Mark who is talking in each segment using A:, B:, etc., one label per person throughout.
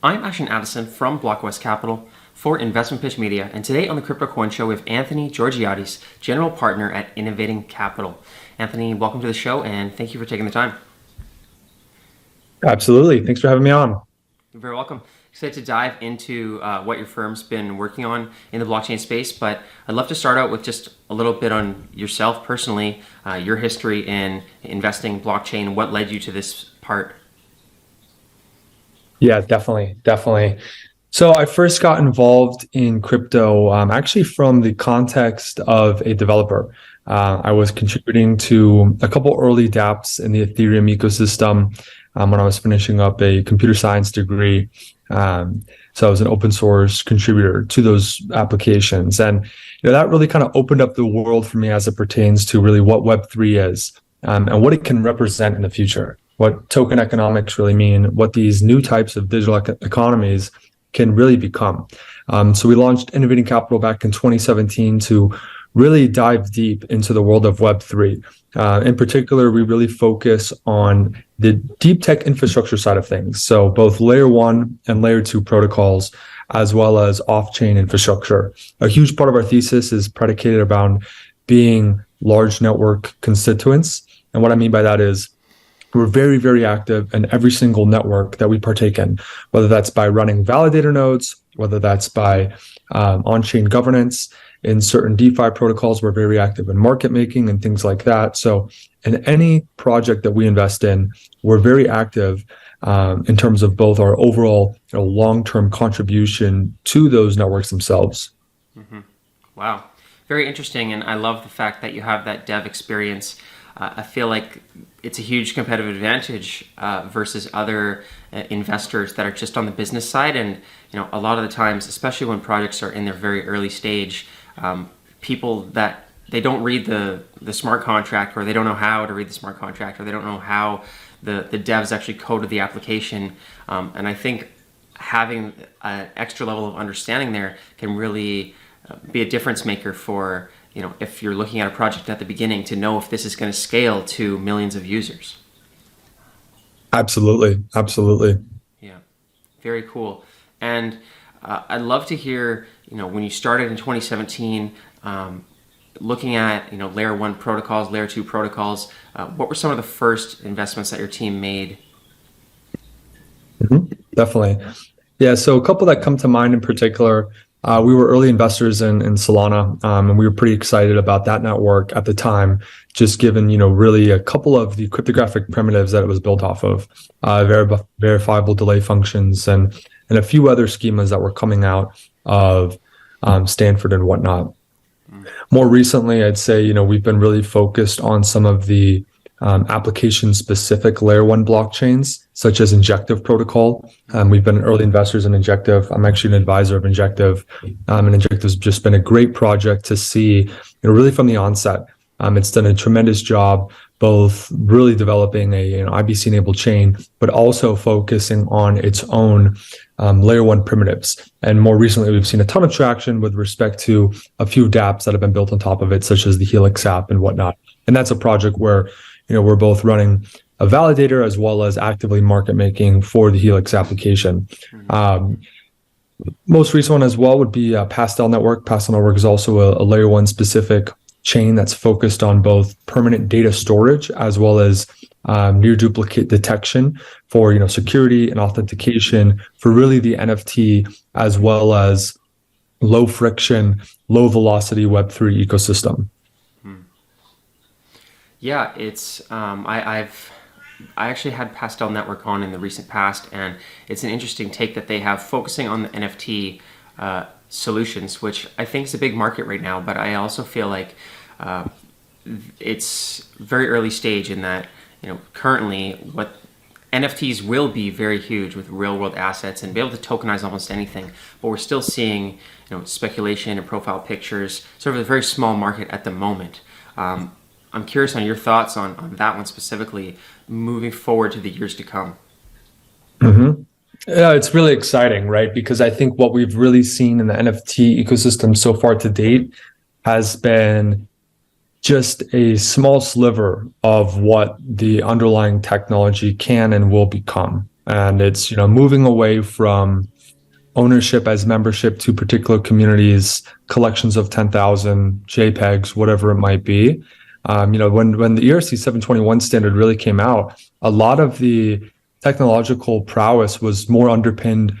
A: I'm Ashton Addison from Blockwest Capital for Investment Pitch Media, and today on the Crypto Coin Show with Anthony Georgiades, General Partner at Innovating Capital. Anthony, welcome to the show, and thank you for taking the time.
B: Absolutely. Thanks for having me on.
A: You're very welcome. Excited to dive into what your firm's been working on in the blockchain space, but I'd love to start out with just a little bit on yourself personally, your history in investing in blockchain, what led you to this part.
B: Yeah, definitely. So I first got involved in crypto actually from the context of a developer. I was contributing to a couple early dApps in the Ethereum ecosystem when I was finishing up a computer science degree. So I was an open source contributor to those applications. And that really kind of opened up the world for me as it pertains to really what Web3 is and what it can represent in the future. What token economics really mean, what these new types of digital economies can really become. So we launched Innovating Capital back in 2017 to really dive deep into the world of Web3. In particular, we really focus on the deep tech infrastructure side of things. So both layer 1 and layer 2 protocols, as well as off-chain infrastructure. A huge part of our thesis is predicated around being large network constituents. And what I mean by that is we're very, very active in every single network that we partake in, whether that's by running validator nodes, whether that's by on-chain governance. In certain DeFi protocols, we're very active in market making and things like that. So in any project that we invest in, we're very active in terms of both our overall long-term contribution to those networks themselves.
A: Mm-hmm. Wow. Very interesting. And I love the fact that you have that dev experience. I feel like it's a huge competitive advantage versus other investors that are just on the business side. And a lot of the times, especially when projects are in their very early stage, people that they don't read the smart contract, or they don't know how to read the smart contract, or they don't know how the devs actually coded the application. And I think having an extra level of understanding there can really be a difference maker for if you're looking at a project at the beginning, to know if this is going to scale to millions of users.
B: Absolutely.
A: Yeah, very cool. And I'd love to hear, when you started in 2017, looking at, layer 1 protocols, layer 2 protocols, what were some of the first investments that your team made?
B: Definitely. Yeah, so a couple that come to mind in particular. We were early investors in Solana, and we were pretty excited about that network at the time, just given, really a couple of the cryptographic primitives that it was built off of, verifiable delay functions, and a few other schemas that were coming out of Stanford and whatnot. More recently, I'd say, we've been really focused on some of the application-specific layer 1 blockchains, such as Injective protocol. We've been early investors in Injective. I'm actually an advisor of Injective, and Injective's just been a great project to see, really from the onset. It's done a tremendous job, both really developing a IBC-enabled chain, but also focusing on its own layer 1 primitives. And more recently, we've seen a ton of traction with respect to a few dApps that have been built on top of it, such as the Helix app and whatnot. And that's a project where we're both running a validator as well as actively market making for the Helix application. Most recent one as well would be Pastel Network. Pastel Network is also a layer 1 specific chain that's focused on both permanent data storage as well as near duplicate detection for security and authentication for really the NFT, as well as low friction, low velocity Web3 ecosystem.
A: Yeah, it's I actually had Pastel Network on in the recent past, and it's an interesting take that they have focusing on the NFT solutions, which I think is a big market right now. But I also feel like it's very early stage in that currently what NFTs will be very huge with real world assets and be able to tokenize almost anything. But we're still seeing speculation and profile pictures, sort of a very small market at the moment. I'm curious on your thoughts on that one specifically, moving forward to the years to come.
B: Yeah, it's really exciting, right? Because I think what we've really seen in the NFT ecosystem so far to date has been just a small sliver of what the underlying technology can and will become. And it's, moving away from ownership as membership to particular communities, collections of 10,000 JPEGs, whatever it might be. When the ERC 721 standard really came out, a lot of the technological prowess was more underpinned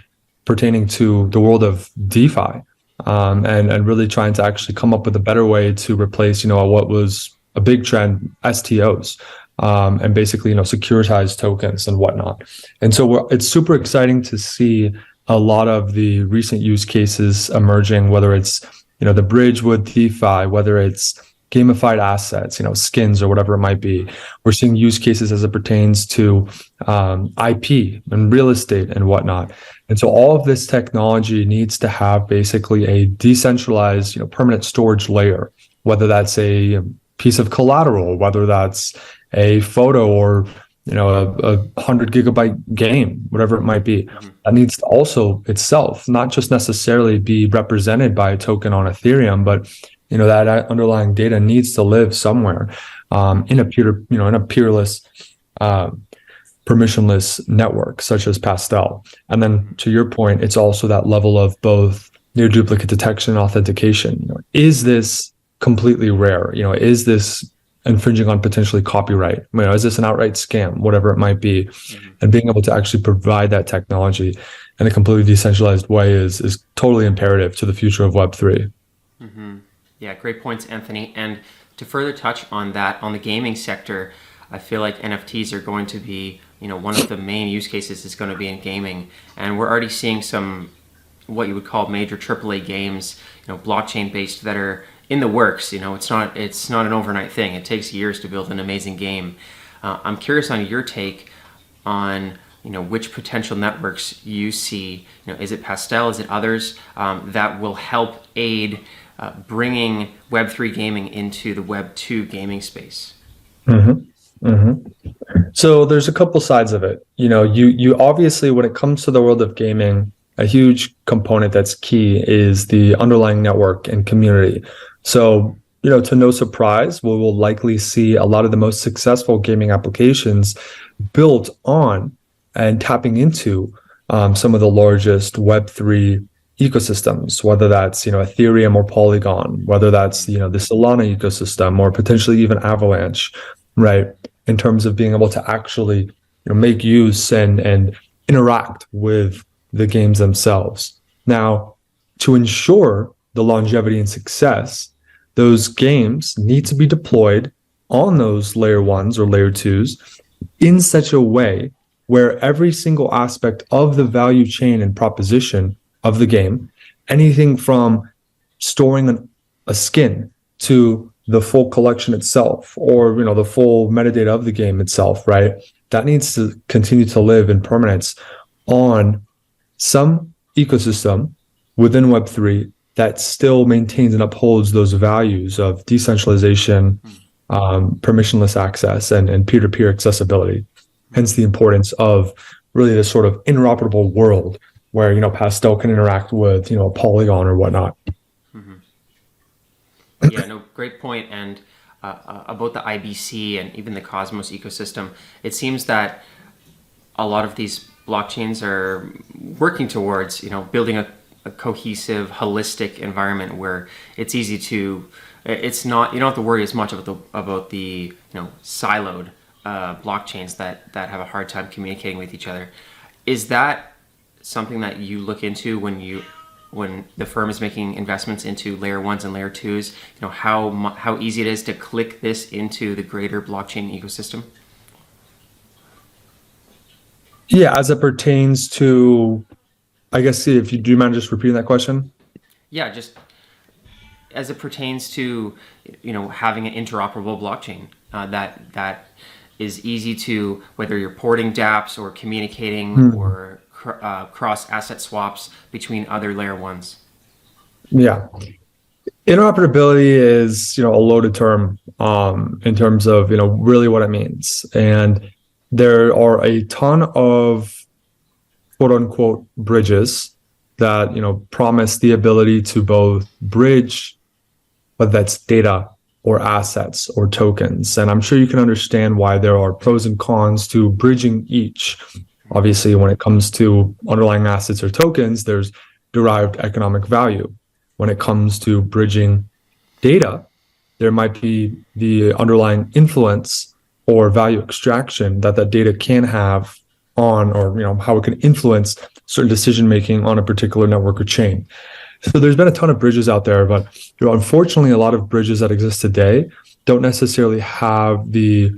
B: pertaining to the world of DeFi, and really trying to actually come up with a better way to replace, what was a big trend, STOs, and basically, securitized tokens and whatnot. And so it's super exciting to see a lot of the recent use cases emerging, whether it's, the bridge with DeFi, whether it's gamified assets, skins or whatever it might be. We're seeing use cases as it pertains to IP and real estate and whatnot. And so all of this technology needs to have basically a decentralized, permanent storage layer, whether that's a piece of collateral, whether that's a photo or a 100 GB game, whatever it might be. That needs to also itself not just necessarily be represented by a token on Ethereum, but that underlying data needs to live somewhere in a peerless, permissionless network such as Pastel. And then to your point, it's also that level of both near duplicate detection and authentication. Is this completely rare? Is this infringing on potentially copyright? Is this an outright scam? Whatever it might be. And being able to actually provide that technology in a completely decentralized way is totally imperative to the future of Web3.
A: Mm-hmm. Yeah, great points, Anthony. And to further touch on that, on the gaming sector, I feel like NFTs are going to be, one of the main use cases is going to be in gaming. And we're already seeing some, what you would call major AAA games, blockchain based, that are in the works. It's not an overnight thing. It takes years to build an amazing game. I'm curious on your take on, which potential networks you see. Is it Pastel? Is it others that will help aid bringing Web3 gaming into the Web2 gaming space?
B: Mm-hmm. Mm-hmm. So there's a couple sides of it. You obviously, when it comes to the world of gaming, a huge component that's key is the underlying network and community. So, to no surprise, we will likely see a lot of the most successful gaming applications built on and tapping into some of the largest Web3 ecosystems, whether that's, Ethereum or Polygon, whether that's, the Solana ecosystem or potentially even Avalanche, right? In terms of being able to actually, make use and interact with the games themselves. Now, to ensure the longevity and success, those games need to be deployed on those layer ones or layer twos in such a way where every single aspect of the value chain and proposition of the game, anything from storing a skin to the full collection itself, or the full metadata of the game itself, right? That needs to continue to live in permanence on some ecosystem within Web3 that still maintains and upholds those values of decentralization, permissionless access, and peer-to-peer accessibility. Hence the importance of really this sort of interoperable world where, Pastel can interact with, a Polygon or whatnot.
A: Mm-hmm. Yeah, no, great point. And about the IBC and even the Cosmos ecosystem, it seems that a lot of these blockchains are working towards, building a cohesive, holistic environment where it's easy to, it's not, you don't have to worry as much about the siloed blockchains that have a hard time communicating with each other. Is that something that you look into when the firm is making investments into layer ones and layer twos? How easy it is to click this into the greater blockchain ecosystem?
B: Yeah, as it pertains to, I guess, do you mind just repeating that question?
A: Yeah, just as it pertains to, having an interoperable blockchain that is easy to, whether you're porting dApps or communicating or cross asset swaps between other layer ones.
B: Yeah. Interoperability is, a loaded term in terms of, really what it means. And there are a ton of quote unquote bridges that, promise the ability to both bridge, whether that's data or assets or tokens. And I'm sure you can understand why there are pros and cons to bridging each. Obviously, when it comes to underlying assets or tokens, there's derived economic value. When it comes to bridging data, there might be the underlying influence or value extraction that that data can have on, or how it can influence certain decision making on a particular network or chain. So there's been a ton of bridges out there, but unfortunately, a lot of bridges that exist today don't necessarily have the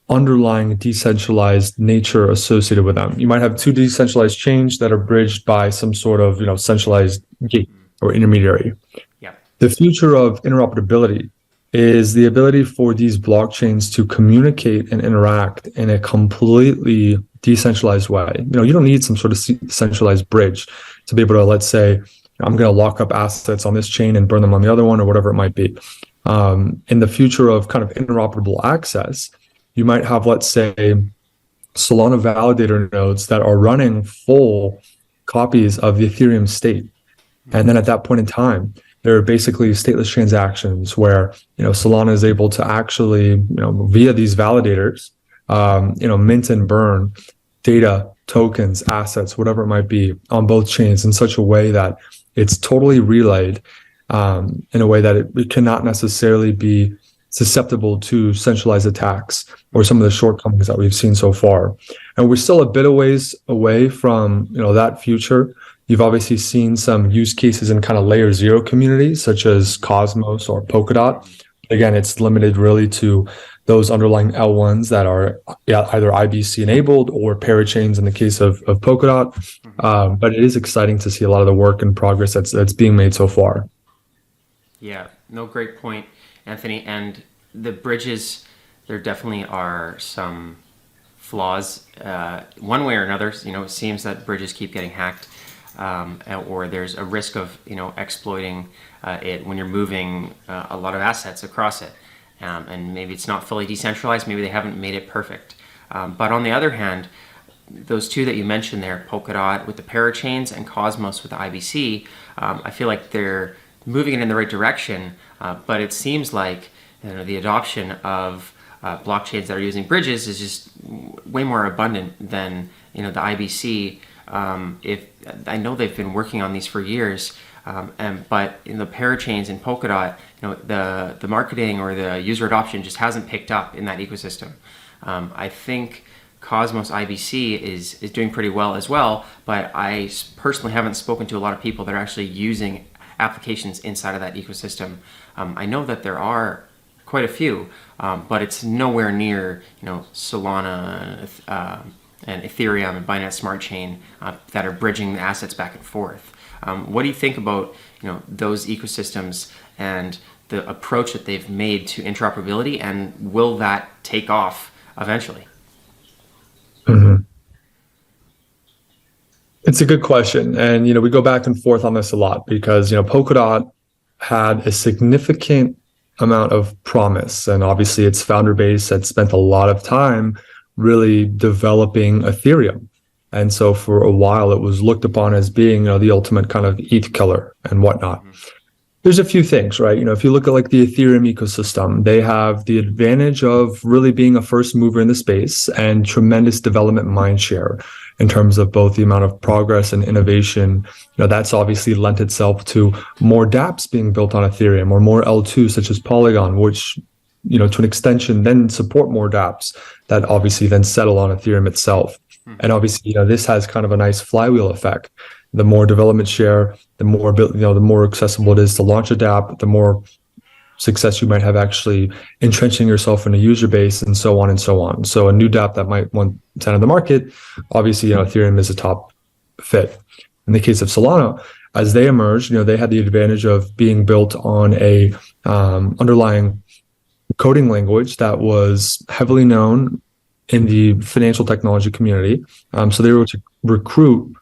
B: underlying decentralized nature associated with them. You might have two decentralized chains that are bridged by some sort of centralized gate or intermediary.
A: Yeah.
B: The future of interoperability is the ability for these blockchains to communicate and interact in a completely decentralized way. You don't need some sort of centralized bridge to be able to, let's say, I'm going to lock up assets on this chain and burn them on the other one, or whatever it might be. In the future of kind of interoperable access, you might have, let's say, Solana validator nodes that are running full copies of the Ethereum state. And then at that point in time, there are basically stateless transactions where, Solana is able to actually, via these validators, mint and burn data, tokens, assets, whatever it might be, on both chains in such a way that it's totally relayed in a way that it cannot necessarily be susceptible to centralized attacks or some of the shortcomings that we've seen so far. And we're still a bit of ways away from that future. You've obviously seen some use cases in kind of layer zero communities, such as Cosmos or Polkadot. Again, it's limited really to those underlying L1s that are either IBC enabled or parachains in the case of Polkadot. But it is exciting to see a lot of the work and progress that's being made so far.
A: Yeah, no, great point, Anthony. And the bridges, there definitely are some flaws. One way or another, it seems that bridges keep getting hacked. Or there's a risk of exploiting it when you're moving a lot of assets across it, and maybe it's not fully decentralized. Maybe they haven't made it perfect. But on the other hand, those two that you mentioned there, Polkadot with the parachains and Cosmos with the IBC, I feel like they're moving it in the right direction. But it seems like the adoption of blockchains that are using bridges is just way more abundant than the IBC. If I know they've been working on these for years, but in the parachains in Polkadot, the marketing or the user adoption just hasn't picked up in that ecosystem. I think Cosmos IBC is doing pretty well as well, but I personally haven't spoken to a lot of people that are actually using applications inside of that ecosystem. I know that there are quite a few, but it's nowhere near Solana and Ethereum and Binance Smart Chain that are bridging the assets back and forth. What do you think about those ecosystems and the approach that they've made to interoperability, and will that take off eventually?
B: Mm-hmm. It's a good question, and we go back and forth on this a lot because Polkadot had a significant amount of promise, and obviously its founder base had spent a lot of time really developing Ethereum. And so for a while, it was looked upon as being, the ultimate kind of ETH killer and whatnot. There's a few things, right? If you look at like the Ethereum ecosystem, they have the advantage of really being a first mover in the space and tremendous development mindshare in terms of both the amount of progress and innovation. That's obviously lent itself to more dApps being built on Ethereum, or more L2 such as Polygon, which to an extension, then support more dApps that obviously then settle on Ethereum itself. And obviously, this has kind of a nice flywheel effect. The more development share, the more, the more accessible it is to launch a dApp, the more success you might have actually entrenching yourself in a user base, and so on and so on. So a new dApp that might want to enter the market, obviously, Ethereum is a top fit. In the case of Solana, as they emerged, they had the advantage of being built on a underlying coding language that was heavily known in the financial technology community. So they were able to recruit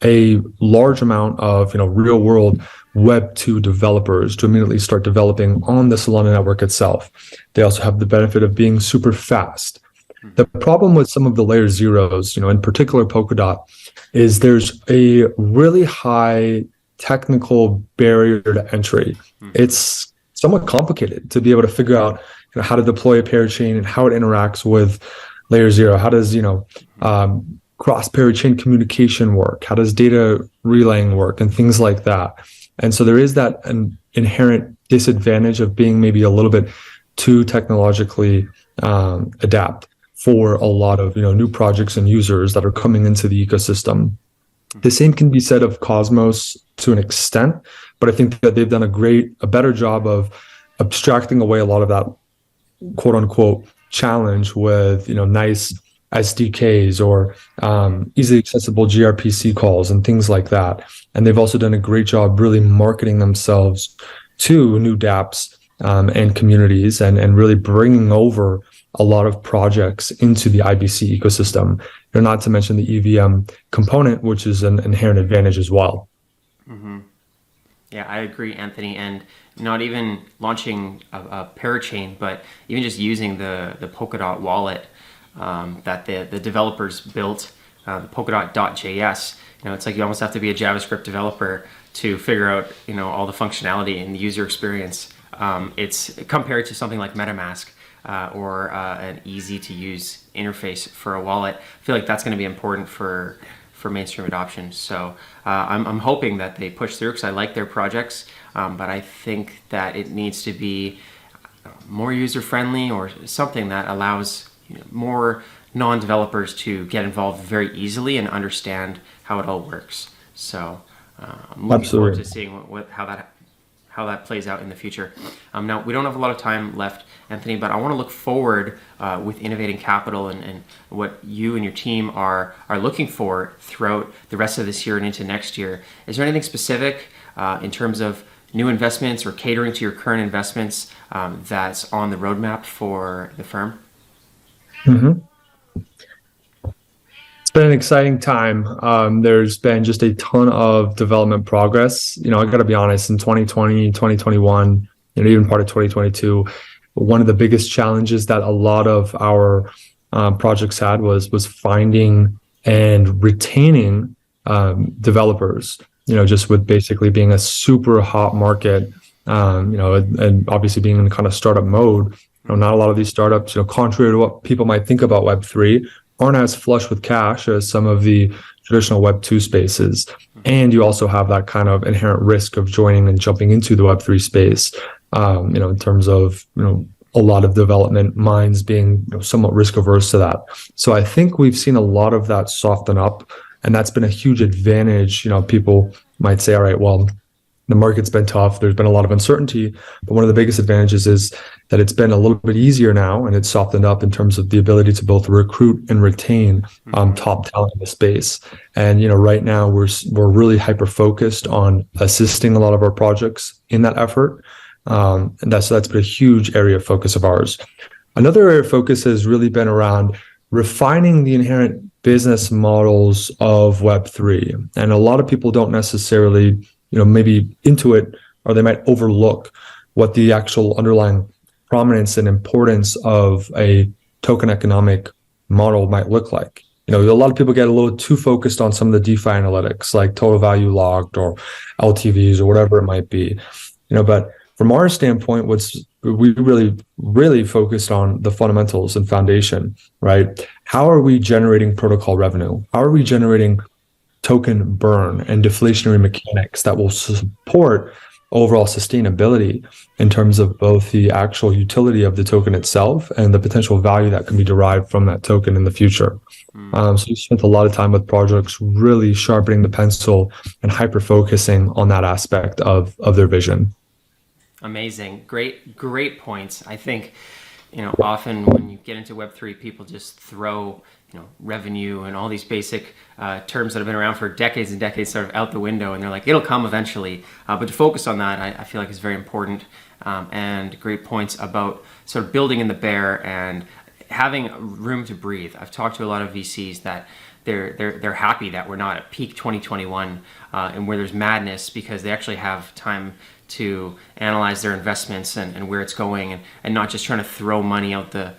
B: a large amount of real world Web 2 developers to immediately start developing on the Solana network itself. They also have the benefit of being super fast. The problem with some of the layer zeros, in particular Polkadot, is there's a really high technical barrier to entry. It's somewhat complicated to be able to figure out how to deploy a parachain and how it interacts with layer zero. How does cross-parachain communication work? How does data relaying work and things like that? And so there is that an inherent disadvantage of being maybe a little bit too technologically adapt for a lot of new projects and users that are coming into the ecosystem. The same can be said of Cosmos to an extent, but I think that they've done a better job of abstracting away a lot of that quote unquote challenge with nice SDKs or easily accessible gRPC calls and things like that. And they've also done a great job really marketing themselves to new dApps and communities and really bringing over a lot of projects into the IBC ecosystem, and not to mention the EVM component, which is an inherent advantage as well.
A: Mm-hmm. Yeah, I agree, Anthony. And not even launching a parachain, but even just using the Polkadot wallet that the developers built, the Polkadot.js. It's like you almost have to be a JavaScript developer to figure out all the functionality and the user experience. It's compared to something like MetaMask or an easy to use interface for a wallet. I feel like that's going to be important for mainstream adoption. So I'm hoping that they push through because I like their projects, but I think that it needs to be more user friendly or something that allows more non-developers to get involved very easily and understand how it all works. So I'm looking forward to seeing how that plays out in the future. Now, we don't have a lot of time left, Anthony, but I want to look forward with Innovating Capital and what you and your team are looking for throughout the rest of this year and into next year. Is there anything specific in terms of new investments or catering to your current investments that's on the roadmap for the firm?
B: Mm-hmm. It's been an exciting time. There's been just a ton of development progress. I got to be honest, in 2020, 2021, and even part of 2022, one of the biggest challenges that a lot of our projects had was finding and retaining developers, just with basically being a super hot market, and obviously being in kind of startup mode. Not a lot of these startups, contrary to what people might think about Web3, aren't as flush with cash as some of the traditional Web2 spaces. And you also have that kind of inherent risk of joining and jumping into the Web3 space, in terms of, a lot of development minds being somewhat risk averse to that. So I think we've seen a lot of that soften up, and that's been a huge advantage. People might say, all right, well, the market's been tough. There's been a lot of uncertainty, but one of the biggest advantages is that it's been a little bit easier now, and it's softened up in terms of the ability to both recruit and retain top talent in the space. And right now we're really hyper focused on assisting a lot of our projects in that effort, and that's been a huge area of focus of ours. Another area of focus has really been around refining the inherent business models of Web3, and a lot of people don't necessarily maybe intuit, or they might overlook what the actual underlying prominence and importance of a token economic model might look like. A lot of people get a little too focused on some of the DeFi analytics, like total value locked or LTVs or whatever it might be. But from our standpoint, we really focused on the fundamentals and foundation, right? How are we generating protocol revenue? How are we generating token burn and deflationary mechanics that will support overall sustainability in terms of both the actual utility of the token itself and the potential value that can be derived from that token in the future. So we spent a lot of time with projects really sharpening the pencil and hyper focusing on that aspect of their vision.
A: Amazing. Great points. I think, often when you get into Web3, people just throw revenue and all these basic terms that have been around for decades and decades sort of out the window, and they're like, it'll come eventually. But to focus on that, I feel like is very important, and great points about sort of building in the bear and having room to breathe. I've talked to a lot of VCs that they're happy that we're not at peak 2021 and where there's madness, because they actually have time to analyze their investments and where it's going, and not just trying to throw money out to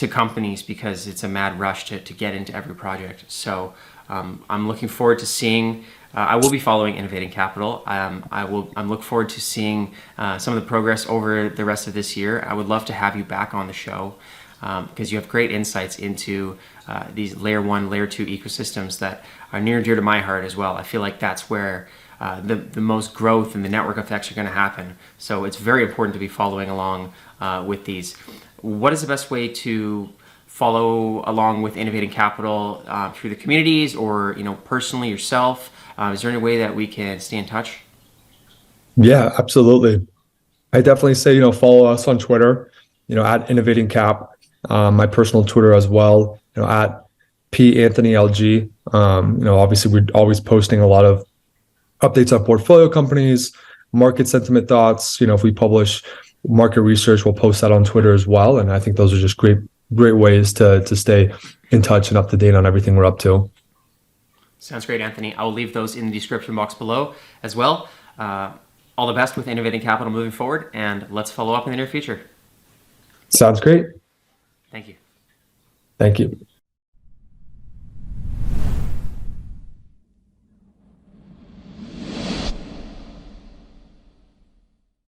A: companies because it's a mad rush to get into every project. So I'm looking forward to seeing. I will be following Innovating Capital. I'm looking forward to seeing some of the progress over the rest of this year. I would love to have you back on the show because you have great insights into these layer 1, layer 2 ecosystems that are near and dear to my heart as well. I feel like that's where the most growth and the network effects are going to happen. So it's very important to be following along with these. What is the best way to follow along with Innovating Capital through the communities, or personally yourself? Is there any way that we can stay in touch?
B: Yeah, absolutely. I definitely say, follow us on Twitter, at Innovating Cap, my personal Twitter as well, at PAnthonyLG. Obviously we're always posting a lot of updates on portfolio companies, market sentiment thoughts. If we publish market research, we'll post that on Twitter as well. And I think those are just great ways to stay in touch and up to date on everything we're up to.
A: Sounds great, Anthony. I'll leave those in the description box below as well. All the best with Innovating Capital moving forward, and let's follow up in the near future.
B: Sounds great.
A: Thank you.
B: Thank you.